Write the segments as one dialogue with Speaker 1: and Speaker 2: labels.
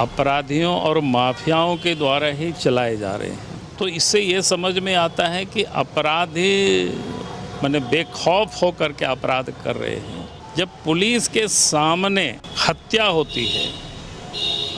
Speaker 1: अपराधियों और माफियाओं के द्वारा ही चलाए जा रहे हैं। तो इससे ये समझ में आता है कि अपराधी माने बेखौफ होकर के अपराध कर रहे हैं। जब पुलिस के सामने हत्या होती है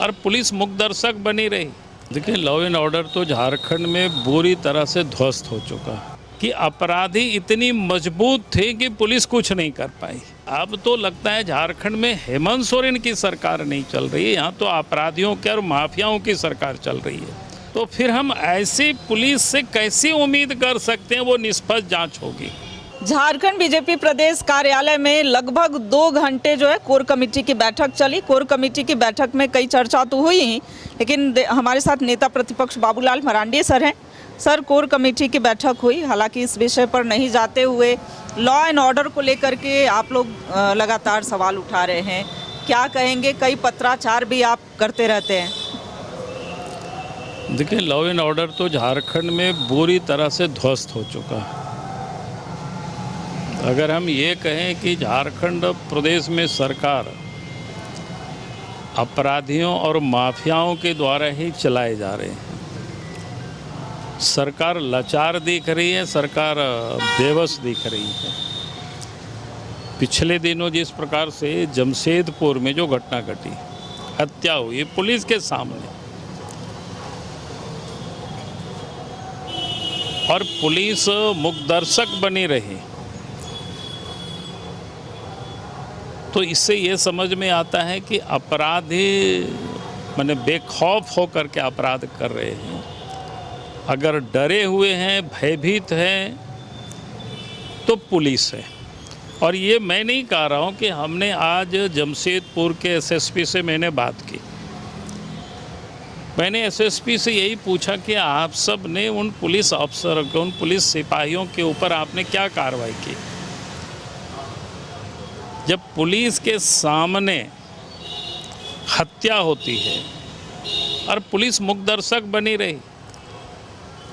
Speaker 1: और पुलिस मुखदर्शक बनी रही। देखिए, लॉ एंड ऑर्डर तो झारखंड में बुरी तरह से ध्वस्त हो चुका है कि अपराधी इतनी मजबूत थे कि पुलिस कुछ नहीं कर पाई। अब तो लगता है झारखंड में हेमंत सोरेन की सरकार नहीं चल रही है, यहाँ तो अपराधियों के और माफियाओं की सरकार चल रही है। तो फिर हम ऐसी पुलिस से कैसी उम्मीद कर सकते हैं वो निष्पक्ष जांच होगी।
Speaker 2: झारखंड बीजेपी प्रदेश कार्यालय में लगभग 2 घंटे जो है कोर कमेटी की बैठक चली। कोर कमेटी की बैठक में कई चर्चा तो हुई ही, लेकिन हमारे साथ नेता प्रतिपक्ष बाबूलाल मरांडी सर हैं। सर, कोर कमेटी की बैठक हुई, हालांकि इस विषय पर नहीं जाते हुए लॉ एंड ऑर्डर को लेकर के आप लोग लगातार सवाल उठा रहे हैं, क्या कहेंगे? कई पत्राचार भी आप करते रहते हैं।
Speaker 1: देखिए, लॉ एंड ऑर्डर तो झारखंड में बुरी तरह से ध्वस्त हो चुका है। अगर हम ये कहें कि झारखंड प्रदेश में सरकार अपराधियों और माफियाओं के द्वारा ही चलाए जा रहे हैं, सरकार लाचार दिख रही है, सरकार बेबस दिख रही है। पिछले दिनों जिस प्रकार से जमशेदपुर में जो घटना घटी, हत्या हुई पुलिस के सामने, और पुलिस मुखदर्शक बनी रही, तो इससे ये समझ में आता है कि अपराधी माने बेखौफ होकर के अपराध कर रहे हैं। अगर डरे हुए हैं, भयभीत हैं, तो पुलिस है। और ये मैं नहीं कह रहा हूँ कि हमने आज जमशेदपुर के एसएसपी से मैंने बात की। मैंने एसएसपी से यही पूछा कि आप सब ने उन पुलिस अफसर को, उन पुलिस सिपाहियों के ऊपर आपने क्या कार्रवाई की? जब पुलिस के सामने हत्या होती है और पुलिस मुखदर्शक बनी रही,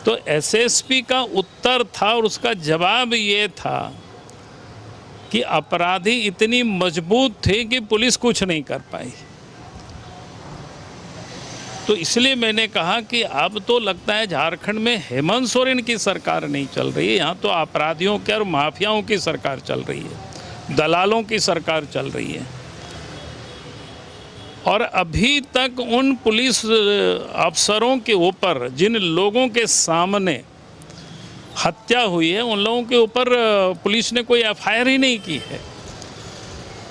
Speaker 1: तो एसएसपी का उत्तर था और उसका जवाब ये था कि अपराधी इतनी मजबूत थे कि पुलिस कुछ नहीं कर पाई। तो इसलिए मैंने कहा कि अब तो लगता है झारखंड में हेमंत सोरेन की सरकार नहीं चल रही है, यहाँ तो अपराधियों के और माफियाओं की सरकार चल रही है, दलालों की सरकार चल रही है। और अभी तक उन पुलिस अफसरों के ऊपर, जिन लोगों के सामने हत्या हुई है, उन लोगों के ऊपर पुलिस ने कोई एफआईआर ही नहीं की है,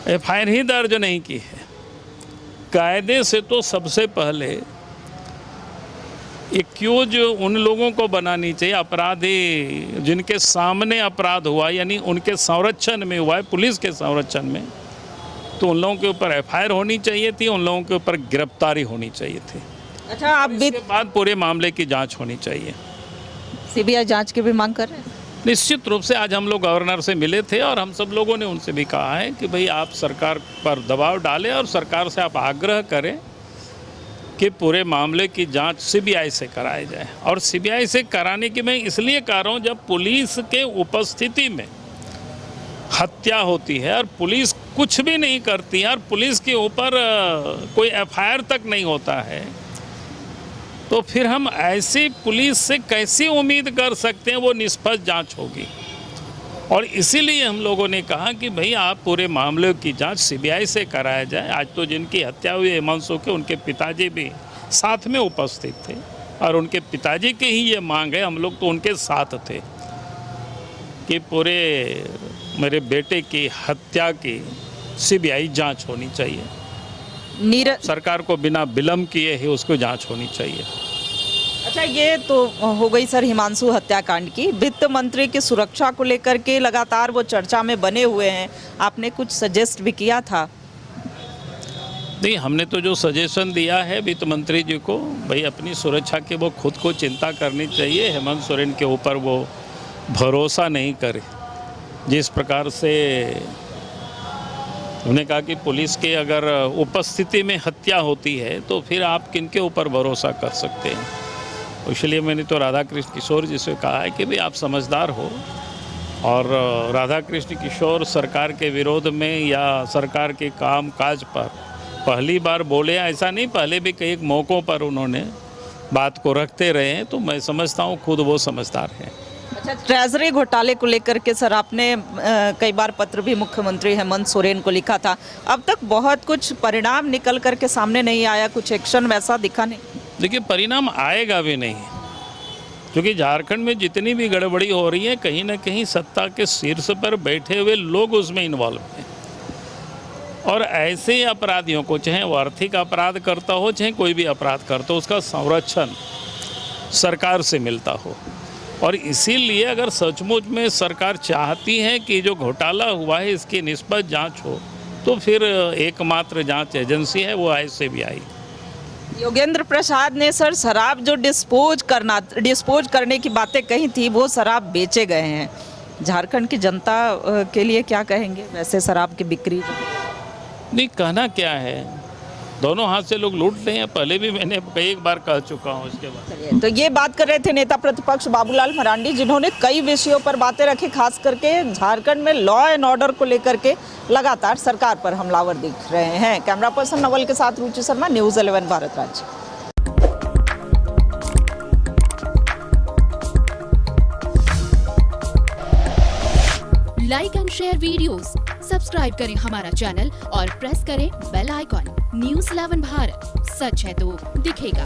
Speaker 1: एफआईआर ही दर्ज नहीं की है। कायदे से तो सबसे पहले एक्यूज उन लोगों को बनानी चाहिए, अपराधी जिनके सामने अपराध हुआ, यानी उनके संरक्षण में हुआ है, पुलिस के संरक्षण में, तो उन लोगों के ऊपर एफआईआर होनी चाहिए थी, उन लोगों के ऊपर गिरफ्तारी होनी चाहिए थी।
Speaker 2: अच्छा, आप भी
Speaker 1: इसके बाद पूरे मामले की जांच होनी चाहिए।
Speaker 2: सीबीआई जांच की भी मांग कर रहे हैं?
Speaker 1: निश्चित रूप से आज हम लोग गवर्नर से मिले थे और हम सब लोगों ने उनसे भी कहा है कि भाई आप सरकार पर दबाव डालें और सरकार से आप आग्रह करें कि पूरे मामले की जांच सीबीआई से कराई जाए। और सीबीआई से कराने की मैं इसलिए कह रहा हूँ, जब पुलिस के उपस्थिति में हत्या होती है और पुलिस कुछ भी नहीं करती है और पुलिस के ऊपर कोई एफआईआर तक नहीं होता है, तो फिर हम ऐसी पुलिस से कैसी उम्मीद कर सकते हैं वो निष्पक्ष जांच होगी। और इसीलिए हम लोगों ने कहा कि भाई आप पूरे मामले की जांच सीबीआई से कराया जाए। आज तो जिनकी हत्या हुई हेमंत सोरेन, उनके पिताजी भी साथ में उपस्थित थे और उनके पिताजी की ही ये मांग है, हम लोग तो उनके साथ थे कि पूरे मेरे बेटे की हत्या की सीबीआई जांच होनी चाहिए। सरकार को बिना विलंब किए ही उसको जांच होनी चाहिए।
Speaker 2: अच्छा, ये तो हो गई सर हिमांशु हत्याकांड की। वित्त मंत्री की सुरक्षा को लेकर के लगातार वो चर्चा में बने हुए हैं, आपने कुछ सजेस्ट भी किया था?
Speaker 1: नहीं, हमने तो जो सजेशन दिया है वित्त मंत्री जी को, भाई अपनी सुरक्षा की वो खुद को चिंता करनी चाहिए, हेमंत सोरेन के ऊपर वो भरोसा नहीं करे। जिस प्रकार से उन्होंने कहा कि पुलिस के अगर उपस्थिति में हत्या होती है तो फिर आप किनके ऊपर भरोसा कर सकते हैं। इसलिए मैंने तो राधा कृष्ण किशोर जी से कहा है कि भाई आप समझदार हो और राधा कृष्ण किशोर सरकार के विरोध में या सरकार के काम काज पर पहली बार बोले ऐसा नहीं, पहले भी कई मौक़ों पर उन्होंने बात को रखते रहे हैं, तो मैं समझता हूँ खुद वो समझदार हैं।
Speaker 2: अच्छा, ट्रेजरी घोटाले को लेकर के सर आपने कई बार पत्र भी मुख्यमंत्री हेमंत सोरेन को लिखा था, अब तक बहुत कुछ परिणाम निकल करके सामने नहीं आया, कुछ एक्शन वैसा दिखा नहीं।
Speaker 1: देखिए परिणाम आएगा भी नहीं, क्योंकि झारखंड में जितनी भी गड़बड़ी हो रही है कहीं ना कहीं सत्ता के शीर्ष पर बैठे हुए लोग उसमें इन्वॉल्व हैं, और ऐसे अपराधियों को, चाहे वो आर्थिक अपराध करता हो चाहे कोई भी अपराध करता हो, उसका संरक्षण सरकार से मिलता हो। और इसीलिए अगर सचमुच में सरकार चाहती है कि जो घोटाला हुआ है इसकी निष्पक्ष जांच हो, तो फिर एकमात्र जांच एजेंसी है वो ICBI आई।
Speaker 2: योगेंद्र प्रसाद ने सर शराब जो डिस्पोज करने की बातें कही थी, वो शराब बेचे गए हैं। झारखंड की जनता के लिए क्या कहेंगे वैसे शराब की बिक्री?
Speaker 1: नहीं, कहना क्या है, दोनों हाथ से लोग लूट रहे हैं, पहले भी मैंने कई बार कह चुका हूँ इसके बाद।
Speaker 2: तो ये बात कर रहे थे नेता प्रतिपक्ष बाबूलाल मरांडी, जिन्होंने कई विषयों पर बातें रखी, खास करके झारखंड में लॉ एंड ऑर्डर को लेकर के लगातार सरकार पर हमलावर दिख रहे हैं। कैमरा पर्सन नवल के साथ रुचि शर्मा, न्यूज़ 11 भारत राज्य।
Speaker 3: Like and share videos, subscribe करें हमारा चैनल और प्रेस करें बेल आइकॉन। न्यूज़ 11 भारत, सच है तो दिखेगा।